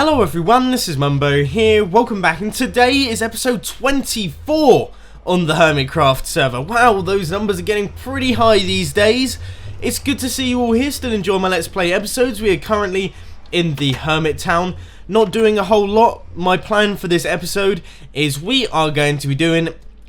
Hello everyone, this is Mumbo here, welcome back, and today is episode 24 on the HERMITCRAFT server. Wow, those numbers are getting pretty high these days. It's good to see you all here, still enjoy my Let's Play episodes. We are currently in the Hermit Town, not doing a whole lot. My plan for this episode is we are going to be doing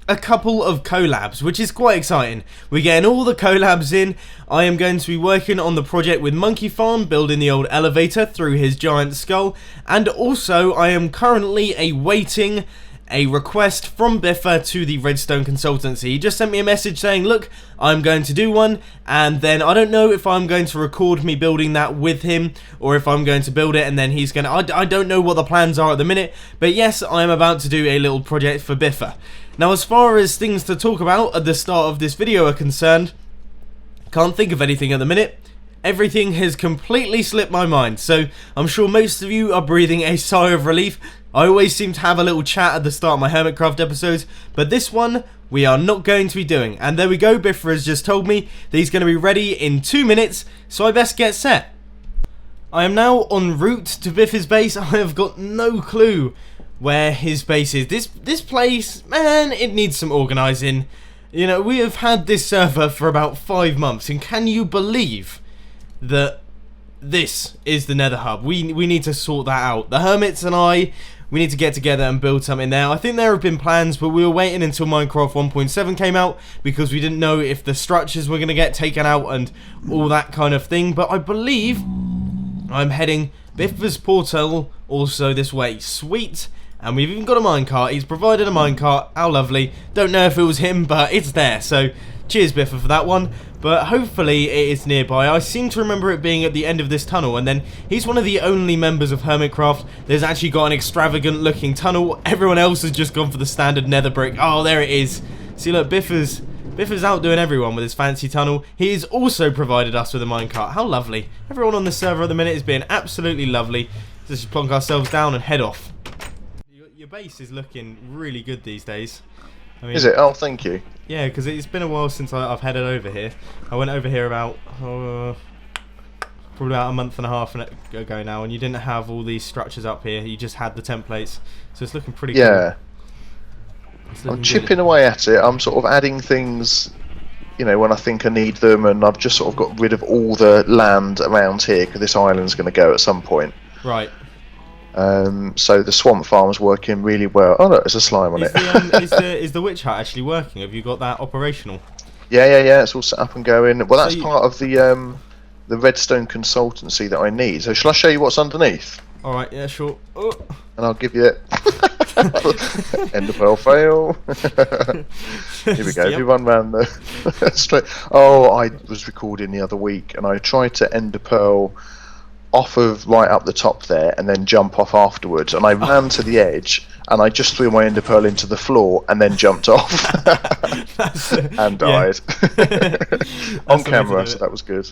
a couple of collabs, which is quite exciting. We're getting all the collabs in. I am going to be working on the project with Monkey Farm, building the old elevator through his giant skull, and also I am currently awaiting a request from Biffa to the Redstone consultancy. He just sent me a message saying, look, I'm going to do one, and then I don't know if I'm going to record me building that with him, or if I'm going to build it and then he's going to... I don't know what the plans are at the minute, but yes, I am about to do a little project for Biffa. Now, as far as things to talk about at the start of this video are concerned, can't think of anything at the minute. Everything has completely slipped my mind, so I'm sure most of you are breathing a sigh of relief. I always seem to have a little chat at the start of my HERMITCRAFT episodes, but this one we are not going to be doing. And there we go, Biffa has just told me that he's going to be ready in 2 minutes, so I best get set. I am now en route to Biffa's base. I have got no clue where his base is. This place, man, it needs some organising. You know, we have had this server for about 5 months, and can you believe that this is the Nether Hub? We need to sort that out. The Hermits and we need to get together and build something there. I think there have been plans, but we were waiting until Minecraft 1.7 came out because we didn't know if the structures were going to get taken out and all that kind of thing. But I believe I'm heading Biffa's portal also this way. Sweet. And we've even got a minecart. He's provided a minecart. How lovely. Don't know if it was him, but it's there. So, cheers, Biffa, for that one. But hopefully it is nearby. I seem to remember it being at the end of this tunnel. And then he's one of the only members of HERMITCRAFT that's actually got an extravagant-looking tunnel. Everyone else has just gone for the standard nether brick. Oh, there it is. See, look, Biffa's outdoing everyone with his fancy tunnel. He has also provided us with a minecart. How lovely. Everyone on the server at the minute is being absolutely lovely. Let's just plonk ourselves down and head off. Your base is looking really good these days. I mean, is it? Oh, thank you. Yeah, because it's been a while since I've headed over here. I went over here about probably about a month and a half ago now, and you didn't have all these structures up here. You just had the templates, so it's looking pretty yeah. Cool. I'm chipping away at it. I'm sort of adding things, you know, when I think I need them, and I've just sort of got rid of all the land around here because this island's going to go at some point. Right. So the swamp farm's working really well. Oh look, there's a slime on it. Is the witch hut actually working? Have you got that operational? Yeah. It's all set up and going. Well, that's part of the Redstone consultancy that I need. So shall I show you what's underneath? All right. Yeah. Sure. Oh. And I'll give you it. End of pearl fail. Here we go. Yep. We run round the straight. Oh, I was recording the other week, and I tried to end a pearl off of right up the top there and then jump off afterwards, and I ran to the edge and I just threw my ender pearl into the floor and then jumped off and died on camera, so that was good.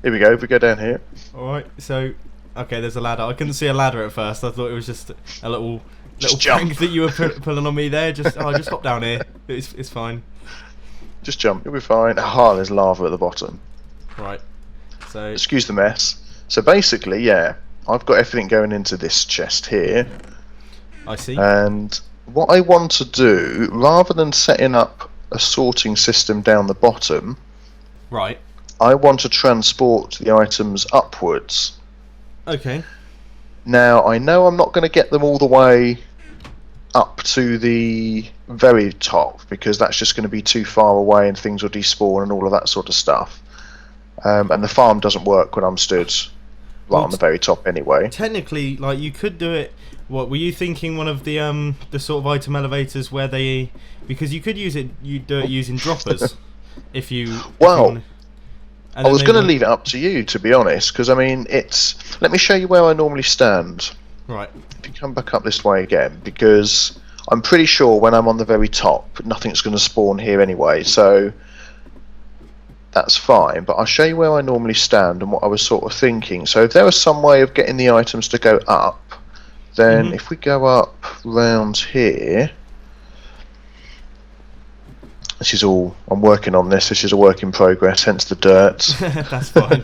Here we go, if we go down here. Alright, so okay, there's a ladder. I couldn't see a ladder at first. I thought it was just a little prank jump that you were pulling on me there. Just hop down here. It's fine. Just jump, you'll be fine. Ah, there's lava at the bottom. Right. So excuse the mess. So basically, yeah, I've got everything going into this chest here. I see. And what I want to do, rather than setting up a sorting system down the bottom, right, I want to transport the items upwards. Okay. Now, I know I'm not going to get them all the way up to the very top, because that's just going to be too far away and things will despawn and all of that sort of stuff. And the farm doesn't work when I'm stood right on the very top anyway. Technically, like, you could do it. What were you thinking? One of the sort of item elevators where they, because you could use it. You do it using droppers. if you. Well, I was going to leave it up to you, to be honest, because I mean, it's. Let me show you where I normally stand. Right. If you come back up this way again, because I'm pretty sure when I'm on the very top, nothing's going to spawn here anyway. So. That's fine, but I'll show you where I normally stand and what I was sort of thinking. So if there was some way of getting the items to go up, then if we go up round here, this is all, I'm working on this is a work in progress, hence the dirt. That's fine.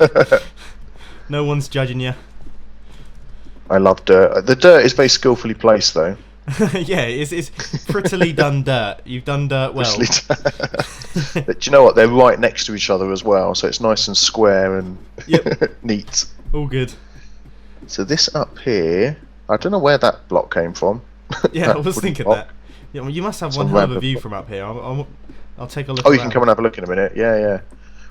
No one's judging you. I love dirt. The dirt is very skillfully placed, though. Yeah, it's prettily done dirt. You've done dirt well. But do you know what? They're right next to each other as well, so it's nice and square and neat. All good. So this up here, I don't know where that block came from. Yeah, I was thinking block. that. Yeah, well, you must have Some one hell of a random view block. from up here. I'll take a look. Oh, you around. can come and have a look in a minute. Yeah, yeah.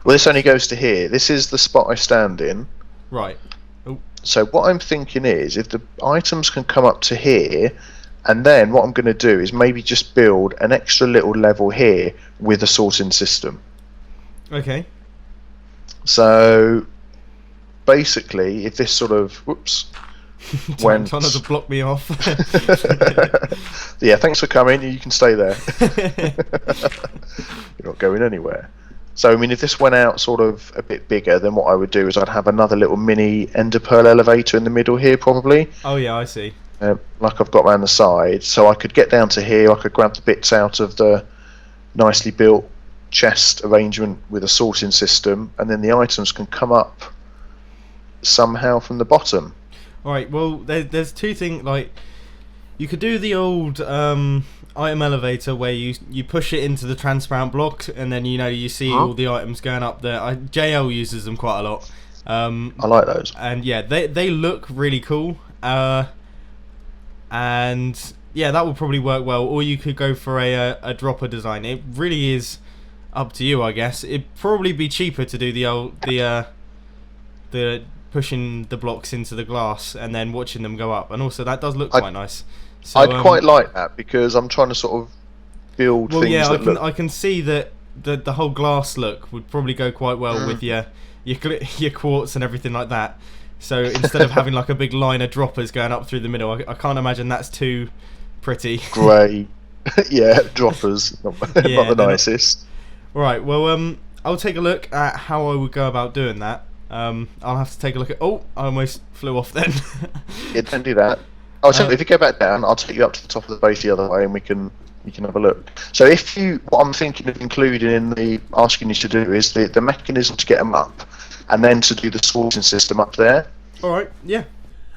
Well, this only goes to here. This is the spot I stand in. Right. Oh. So what I'm thinking is, if the items can come up to here, and then what I'm going to do is maybe just build an extra little level here with a sorting system. Okay. So basically, if this sort of Trying to block me off. Yeah, thanks for coming. You can stay there. You're not going anywhere. So I mean, if this went out sort of a bit bigger, then what I would do is I'd have another little mini ender pearl elevator in the middle here, probably. Oh yeah, I see. Like I've got around the side, so I could get down to here. I could grab the bits out of the nicely built chest arrangement with a sorting system, and then the items can come up somehow from the bottom. All right. Well, there's two things. Like, you could do the old item elevator where you push it into the transparent block, and then you see all the items going up there. JL uses them quite a lot. I like those. And yeah, they look really cool. And yeah, that would probably work well. Or you could go for a dropper design. It really is up to you, I guess. It'd probably be cheaper to do the pushing the blocks into the glass and then watching them go up. And also that does look quite nice. So, I'd quite like that because I'm trying to sort of build things that look... I can see that the whole glass look would probably go quite well with your quartz and everything like that. So instead of having like a big line of droppers going up through the middle, I can't imagine that's too pretty. Grey. Yeah, droppers. Not the nicest. Right, well, I'll take a look at how I would go about doing that. I'll have to take a look at... Oh, I almost flew off then. Yeah, don't do that. Oh, so if you go back down, I'll take you up to the top of the base the other way, and you can have a look. So what I'm thinking of including in the asking you to do is the mechanism to get them up, and then to do the sorting system up there. Alright, yeah.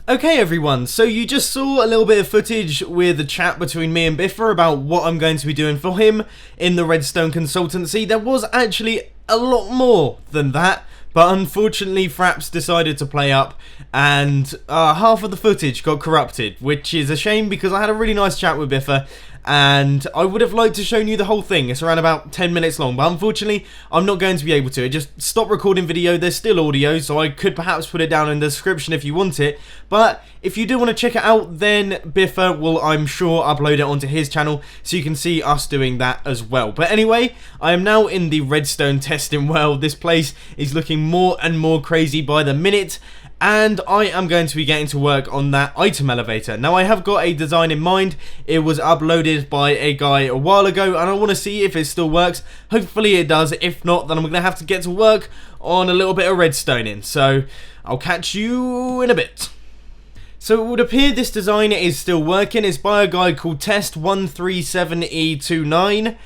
Okay everyone, so you just saw a little bit of footage with the chat between me and Biffa about what I'm going to be doing for him in the Redstone Consultancy. There was actually a lot more than that, but unfortunately Fraps decided to play up and half of the footage got corrupted, which is a shame because I had a really nice chat with Biffa and I would have liked to show you the whole thing. It's around about 10 minutes long, but unfortunately I'm not going to be able to. It just stopped recording video. There's still audio, so I could perhaps put it down in the description if you want it, but if you do want to check it out, then Biffa will, I'm sure, upload it onto his channel so you can see us doing that as well. But anyway, I am now in the redstone testing world. This place is looking more and more crazy by the minute, and I am going to be getting to work on that item elevator. Now I have got a design in mind. It was uploaded by a guy a while ago and I want to see if it still works. Hopefully it does. If not, then I'm going to have to get to work on a little bit of redstoning. So I'll catch you in a bit. So it would appear this design is still working. It's by a guy called Test137E29.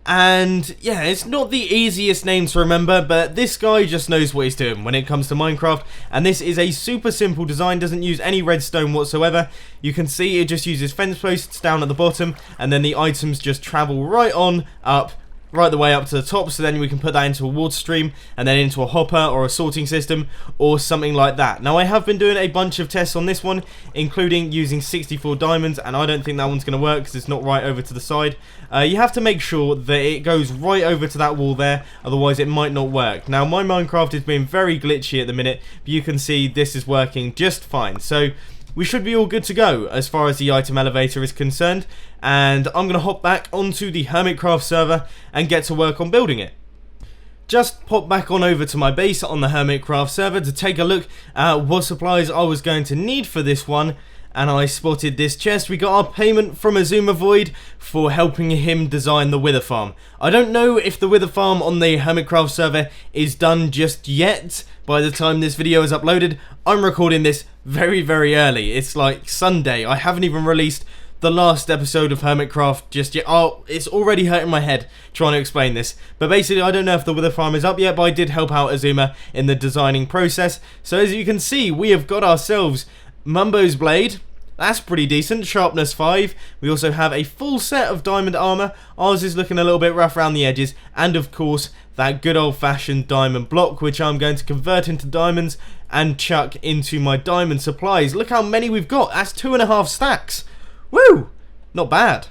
And yeah, it's not the easiest name to remember, but this guy just knows what he's doing when it comes to Minecraft, and this is a super simple design, doesn't use any redstone whatsoever. You can see it just uses fence posts down at the bottom, and then the items just travel right on up, right the way up to the top, so then we can put that into a water stream and then into a hopper or a sorting system or something like that. Now I have been doing a bunch of tests on this one, including using 64 diamonds, and I don't think that one's going to work because it's not right over to the side. You have to make sure that it goes right over to that wall there, otherwise it might not work. Now my Minecraft is being very glitchy at the minute, but you can see this is working just fine. So we should be all good to go as far as the item elevator is concerned, and I'm going to hop back onto the HERMITCRAFT server and get to work on building it. Just pop back on over to my base on the HERMITCRAFT server to take a look at what supplies I was going to need for this one, and I spotted this chest. We got our payment from Azuma Void for helping him design the wither farm. I don't know if the wither farm on the HERMITCRAFT server is done just yet. By the time this video is uploaded, I'm recording this very early. It's like Sunday. I haven't even released the last episode of HERMITCRAFT just yet. Oh, it's already hurting my head trying to explain this. But basically, I don't know if the wither farm is up yet, but I did help out Azuma in the designing process. So as you can see, we have got ourselves Mumbo's blade. That's pretty decent, sharpness 5. We also have a full set of diamond armor. Ours is looking a little bit rough around the edges. And of course, that good old-fashioned diamond block, which I'm going to convert into diamonds and chuck into my diamond supplies. Look how many we've got. That's 2.5 stacks. Woo! Not bad.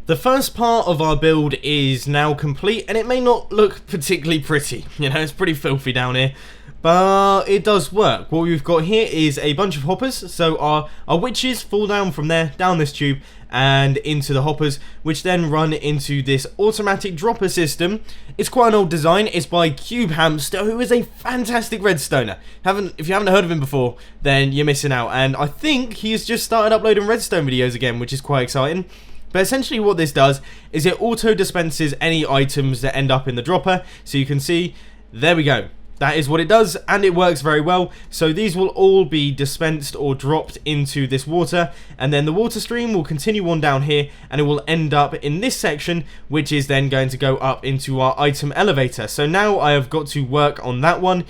The first part of our build is now complete, and it may not look particularly pretty. You know, it's pretty filthy down here. But it does work. What we've got here is a bunch of hoppers. So our witches fall down from there, down this tube, and into the hoppers, which then run into this automatic dropper system. It's quite an old design. It's by Cube Hamster, who is a fantastic redstoner. If you haven't heard of him before, then you're missing out. And I think he's just started uploading redstone videos again, which is quite exciting. But essentially what this does is it auto dispenses any items that end up in the dropper. So you can see, there we go. That is what it does, and it works very well. So these will all be dispensed or dropped into this water, and then the water stream will continue on down here, and it will end up in this section, which is then going to go up into our item elevator. So now I have got to work on that one.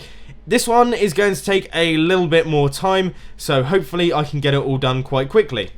This one is going to take a little bit more time, so hopefully I can get it all done quite quickly.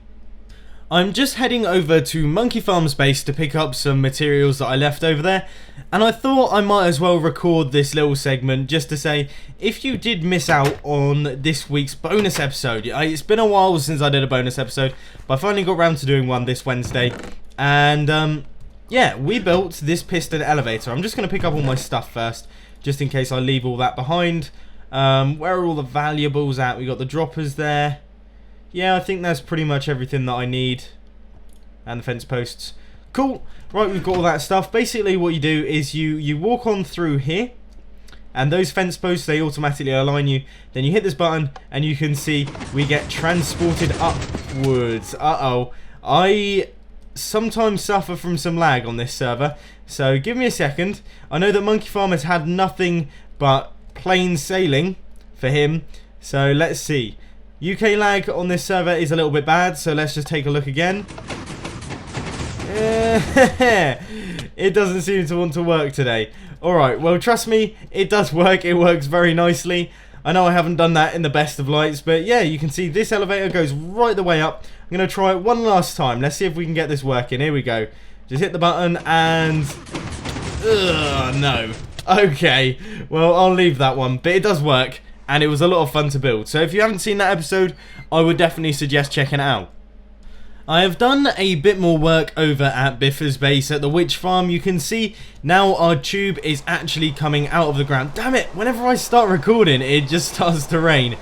I'm just heading over to Monkey Farm's base to pick up some materials that I left over there, and I thought I might as well record this little segment just to say, if you did miss out on this week's bonus episode, it's been a while since I did a bonus episode, but I finally got around to doing one this Wednesday, and yeah, we built this piston elevator. I'm just going to pick up all my stuff first, just in case I leave all that behind. Where are all the valuables at? We got the droppers there. Yeah, I think that's pretty much everything that I need. And the fence posts. Cool. Right, we've got all that stuff. Basically what you do is you walk on through here. And those fence posts, they automatically align you. Then you hit this button and you can see we get transported upwards. Uh-oh. I sometimes suffer from some lag on this server. So give me a second. I know that Monkey Farm has had nothing but plain sailing for him. So let's see. UK lag on this server is a little bit bad, so let's just take a look again. It doesn't seem to want to work today. Alright, well trust me, it does work. It works very nicely. I know I haven't done that in the best of lights, but yeah, you can see this elevator goes right the way up. I'm going to try it one last time. Let's see if we can get this working. Here we go. Just hit the button and... Ugh, no. Okay, well I'll leave that one, but it does work. And it was a lot of fun to build. So if you haven't seen that episode, I would definitely suggest checking it out. I have done a bit more work over at Biffa's base at the witch farm. You can see now our tube is actually coming out of the ground. Damn it, whenever I start recording, it just starts to rain.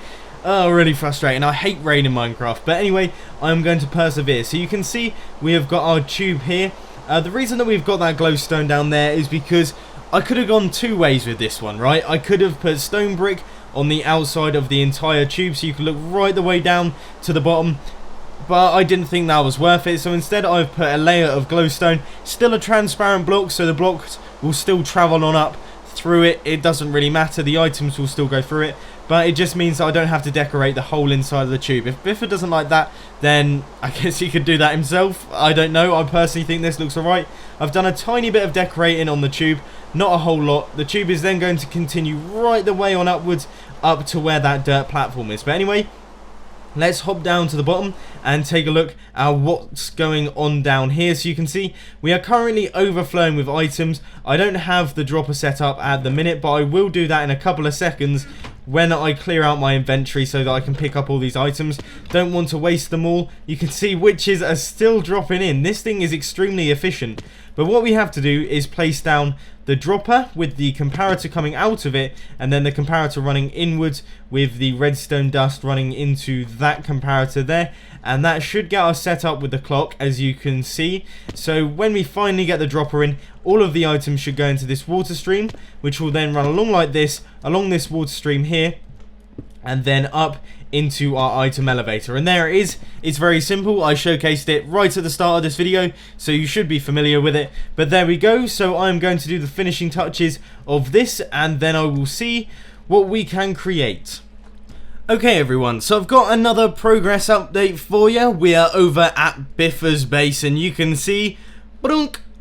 Oh, really frustrating. I hate rain in Minecraft. But anyway, I'm going to persevere. So you can see we have got our tube here. The reason that we've got that glowstone down there is because I could have gone two ways with this one, right? I could have put stone brick on the outside of the entire tube so you can look right the way down to the bottom, but I didn't think that was worth it, so instead I've put a layer of glowstone, still a transparent block, so the blocks will still travel on up through it. It doesn't really matter, the items will still go through it, but it just means that I don't have to decorate the whole inside of the tube. If Biffa doesn't like that, then I guess he could do that himself. I don't know, I personally think this looks alright. I've done a tiny bit of decorating on the tube, not a whole lot. The tube is then going to continue right the way on upwards, up to where that dirt platform is. But anyway, let's hop down to the bottom and take a look at what's going on down here. So you can see we are currently overflowing with items. I don't have the dropper set up at the minute, but I will do that in a couple of seconds when I clear out my inventory so that I can pick up all these items. Don't want to waste them all. You can see witches are still dropping in. This thing is extremely efficient. But what we have to do is place down the dropper with the comparator coming out of it, and then the comparator running inwards with the redstone dust running into that comparator there, and that should get us set up with the clock, as you can see. So when we finally get the dropper in, all of the items should go into this water stream, which will then run along like this, along this water stream here, and then up into our item elevator. And there it is. It's very simple. I showcased it right at the start of this video, so you should be familiar with it. But there we go. So I'm going to do the finishing touches of this, and then I will see what we can create. Okay everyone, so I've got another progress update for you. We are over at Biffa's base, and you can see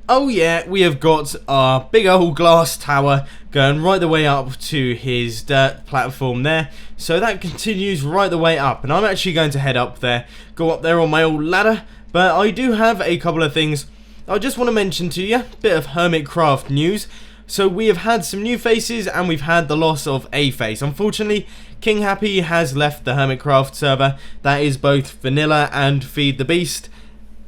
Oh yeah, we have got our big old glass tower going right the way up to his dirt platform there. So that continues right the way up, and I'm actually going to head up there, go up there on my old ladder. But I do have a couple of things I just want to mention to you, bit of Hermitcraft news. So we have had some new faces, and we've had the loss of a face. Unfortunately, King Happy has left the Hermitcraft server. That is both Vanilla and Feed the Beast.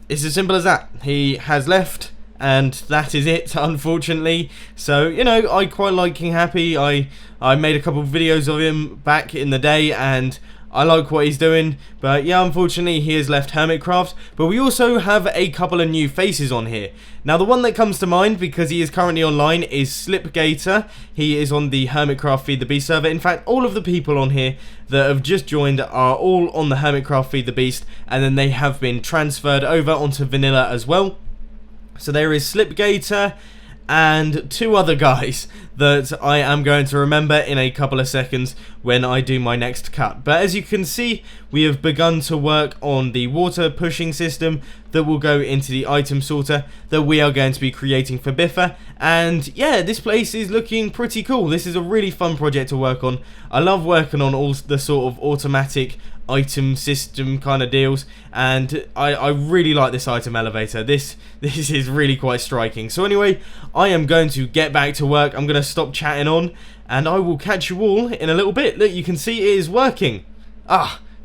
It's as simple as that. He has left, and that is it, unfortunately. So, you know, I quite like King Happy. I made a couple of videos of him back in the day, and I like what he's doing. But yeah, unfortunately, he has left Hermitcraft. But we also have a couple of new faces on here. Now, the one that comes to mind, because he is currently online, is Slipgator. He is on the Hermitcraft Feed the Beast server. In fact, all of the people on here that have just joined are all on the Hermitcraft Feed the Beast, and then they have been transferred over onto Vanilla as well. So there is Slipgator and two other guys that I am going to remember in a couple of seconds when I do my next cut. But as you can see, we have begun to work on the water pushing system that will go into the item sorter that we are going to be creating for Biffa. And yeah, this place is looking pretty cool. This is a really fun project to work on. I love working on all the sort of automatic item system kind of deals, and I really like this item elevator. This is really quite striking. So anyway, I am going to get back to work. I'm going to stop chatting on, and I will catch you all in a little bit. Look, you can see it is working.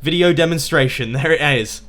Video demonstration, there it is.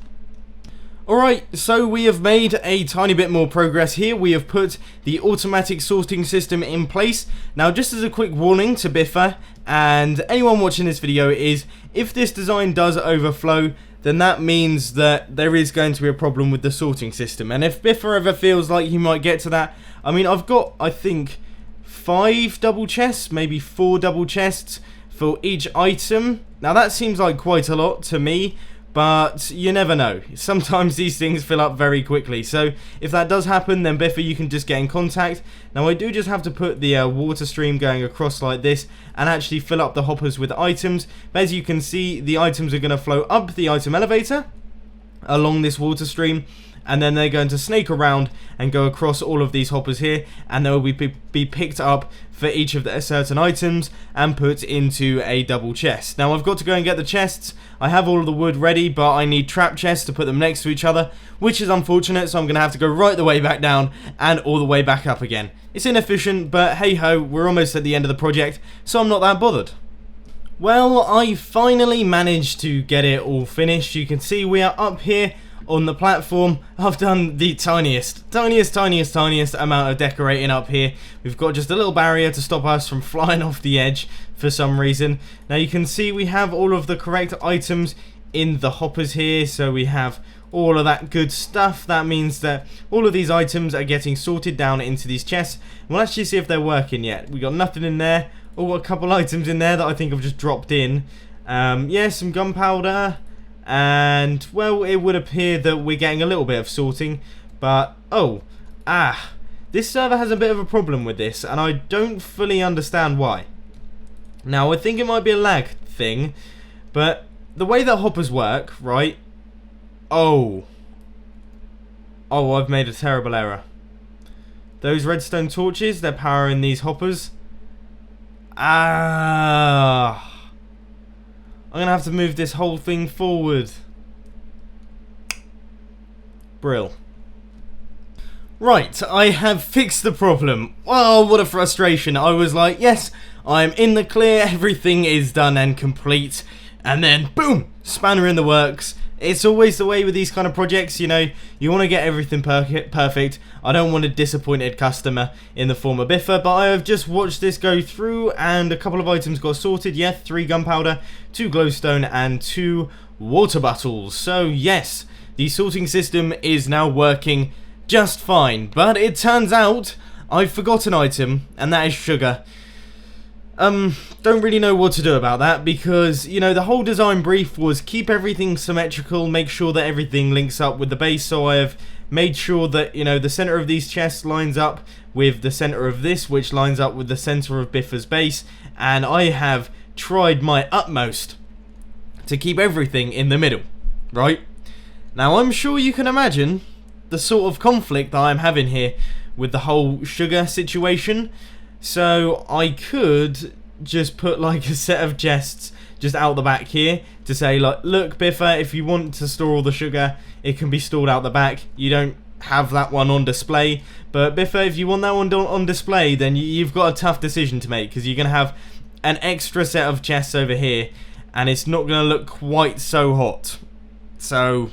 Alright, so we have made a tiny bit more progress here. We have put the automatic sorting system in place. Now, just as a quick warning to Biffa and anyone watching this video is, if this design does overflow, then that means that there is going to be a problem with the sorting system. And if Biffa ever feels like he might get to that, I mean, I've got, I think, 5 double chests, maybe 4 double chests for each item. Now, that seems like quite a lot to me, but you never know. Sometimes these things fill up very quickly. So if that does happen, then Biffa, you can just get in contact. Now, I do just have to put the water stream going across like this and actually fill up the hoppers with items. But as you can see, the items are going to flow up the item elevator along this water stream, and then they're going to snake around and go across all of these hoppers here, and they will be picked up for each of the certain items and put into a double chest. Now, I've got to go and get the chests. I have all of the wood ready, but I need trap chests to put them next to each other, which is unfortunate, so I'm going to have to go right the way back down and all the way back up again. It's inefficient, but hey ho, we're almost at the end of the project, so I'm not that bothered. Well, I finally managed to get it all finished. You can see we are up here on the platform. I've done the tiniest amount of decorating up here. We've got just a little barrier to stop us from flying off the edge for some reason. Now you can see we have all of the correct items in the hoppers here, so we have all of that good stuff. That means that all of these items are getting sorted down into these chests. We'll actually see if they're working yet. We got nothing in there. Oh, a couple items in there that I think have just dropped in. Yeah, some gunpowder. And, well, it would appear that we're getting a little bit of sorting, but, this server has a bit of a problem with this, and I don't fully understand why. Now, I think it might be a lag thing, but the way that hoppers work, right? Oh, I've made a terrible error. Those redstone torches, they're powering these hoppers. I'm going to have to move this whole thing forward. Brill. Right, I have fixed the problem. Oh, what a frustration. I was like, yes, I'm in the clear, everything is done and complete. And then, boom, spanner in the works. It's always the way with these kind of projects, you know, you want to get everything perfect. I don't want a disappointed customer in the form of Biffa, but I have just watched this go through and a couple of items got sorted. Yeah, 3 gunpowder, 2 glowstone and 2 water bottles. So yes, the sorting system is now working just fine, but it turns out I've forgot an item, and that is sugar. Don't really know what to do about that, because, you know, the whole design brief was keep everything symmetrical, make sure that everything links up with the base, so I have made sure that, you know, the center of these chests lines up with the center of this, which lines up with the center of Biffa's base, and I have tried my utmost to keep everything in the middle, right? Now, I'm sure you can imagine the sort of conflict that I'm having here with the whole sugar situation. So I could just put like a set of chests just out the back here to say, like, look Biffa, if you want to store all the sugar, it can be stored out the back. You don't have that one on display, but Biffa, if you want that one on display, then you've got a tough decision to make, because you're going to have an extra set of chests over here, and it's not going to look quite so hot. So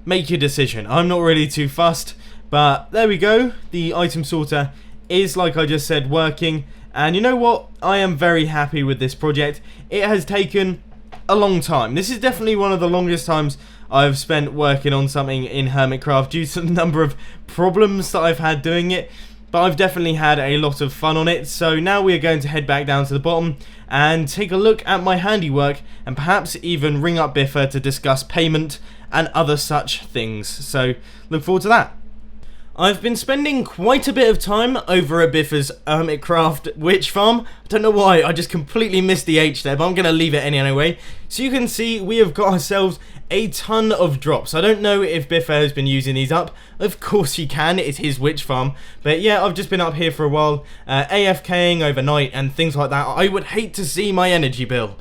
make your decision. I'm not really too fussed, but there we go. The item sorter is, like I just said, working, and you know what? I am very happy with this project. It has taken a long time. This is definitely one of the longest times I've spent working on something in Hermitcraft due to the number of problems that I've had doing it, but I've definitely had a lot of fun on it. So now we are going to head back down to the bottom and take a look at my handiwork, and perhaps even ring up Biffa to discuss payment and other such things. So look forward to that. I've been spending quite a bit of time over at Biffa's Hermitcraft witch farm. I don't know why, I just completely missed the H there, but I'm going to leave it anyway. So you can see we have got ourselves a ton of drops. I don't know if Biffa has been using these up. Of course he can, it's his witch farm. But yeah, I've just been up here for a while, AFKing overnight and things like that. I would hate to see my energy bill,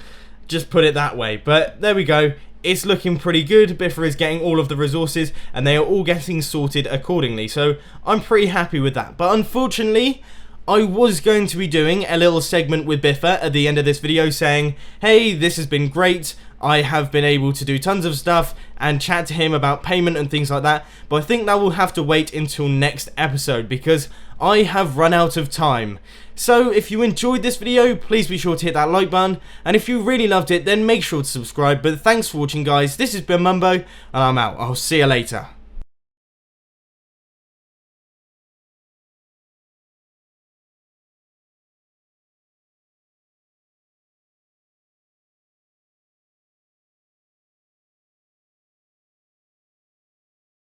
just put it that way. But there we go. It's looking pretty good. Biffa is getting all of the resources and they are all getting sorted accordingly. So I'm pretty happy with that. But unfortunately, I was going to be doing a little segment with Biffa at the end of this video saying, hey, this has been great. I have been able to do tons of stuff and chat to him about payment and things like that. But I think that will have to wait until next episode because I have run out of time. So if you enjoyed this video, please be sure to hit that like button, and if you really loved it, then make sure to subscribe. But thanks for watching, guys. This has been Mumbo, and I'm out. I'll see you later.